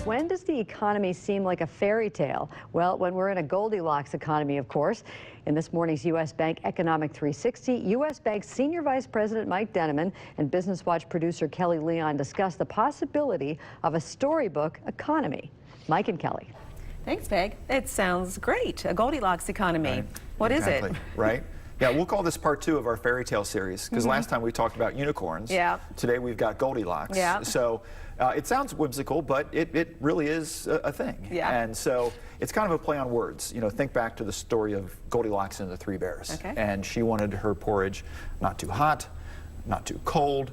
When does the economy seem like a fairy tale? Well, when we're in a Goldilocks economy, of course. In this morning's U.S. Bank Economic 360, U.S. Bank Senior Vice President Mike Denneman and Business Watch producer Kelly Leon discuss the possibility of a storybook economy. Mike and Kelly. Thanks, Peg. It sounds great. A Goldilocks economy. Right. What is it? Right? Yeah, we'll call this part 2 of our fairy tale series because last time we talked about unicorns. Yeah. Today we've got Goldilocks. Yeah. So it sounds whimsical, but it really is a thing. Yeah. And so it's kind of a play on words. You know, think back to the story of Goldilocks and the Three Bears. Okay. And she wanted her porridge not too hot, not too cold,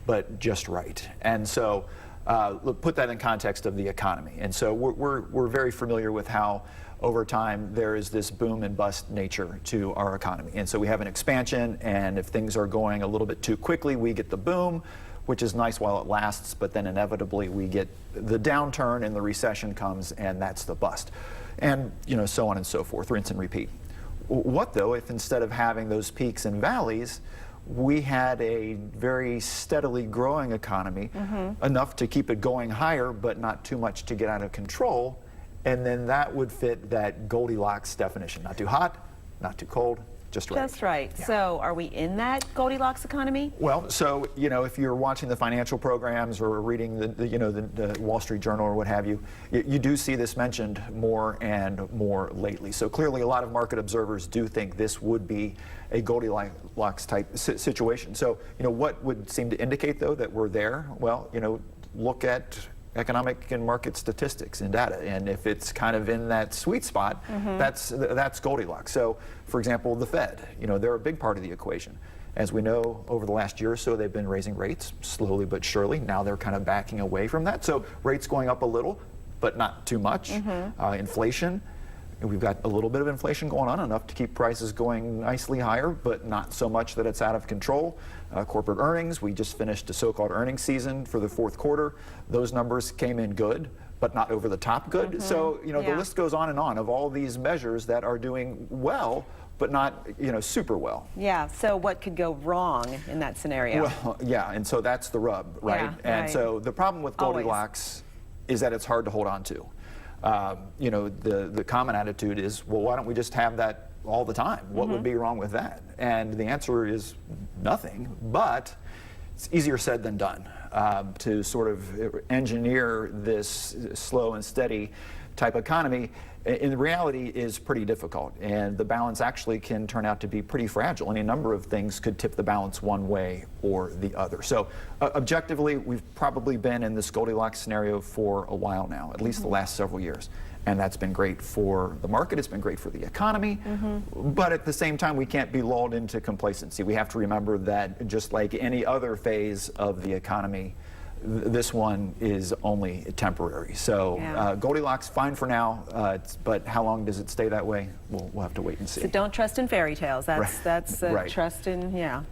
but just right. And so look, put that in context of the economy. And so we're very familiar with how over time there is this boom and bust nature to our economy. And so we have an expansion, and if things are going a little bit too quickly, we get the boom, which is nice while it lasts, but then inevitably we get the downturn and the recession comes, and that's the bust. And you know, so on and so forth, rinse and repeat. What though if instead of having those peaks and valleys, we had a very steadily growing economy, enough to keep it going higher, but not too much to get out of control, and then that would fit that Goldilocks definition. Not too hot, not too cold, just right. Just right. Yeah. So are we in that Goldilocks economy? Well, so, you know, if you're watching the financial programs or reading the Wall Street Journal or what have you, you do see this mentioned more and more lately. So clearly a lot of market observers do think this would be a Goldilocks type situation. So, you know, what would seem to indicate though that we're there? Well, you know, look at economic and market statistics and data, and if it's kind of in that sweet spot, that's Goldilocks. So, for example, the Fed, you know, they're a big part of the equation. As we know, over the last year or so, they've been raising rates slowly but surely. Now they're kind of backing away from that. So rates going up a little, but not too much. Inflation. We've got a little bit of inflation going on, enough to keep prices going nicely higher, but not so much that it's out of control. Corporate earnings, we just finished a so-called earnings season for the fourth quarter. Those numbers came in good, but not over the top good. So, you know, the list goes on of all these measures that are doing well, but not, you know, super well. Yeah, so what could go wrong in that scenario? Well, yeah, and so that's the rub, right? Yeah, and so the problem with Goldilocks is that it's hard to hold on to. You know, the common attitude is, well, why don't we just have that all the time? What would be wrong with that? And the answer is nothing, but it's easier said than done to sort of engineer this slow and steady type economy. In reality is pretty difficult, and the balance actually can turn out to be pretty fragile. Any number of things could tip the balance one way or the other. So objectively, we've probably been in this Goldilocks scenario for a while now, at least the last several years. And that's been great for the market, it's been great for the economy, but at the same time we can't be lulled into complacency. We have to remember that just like any other phase of the economy, this one is only temporary. So Goldilocks, fine for now, but how long does it stay that way? We'll have to wait and see. So don't trust in fairy tales. That's Right. trust in,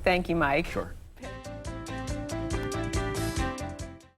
Thank you, Mike. Sure.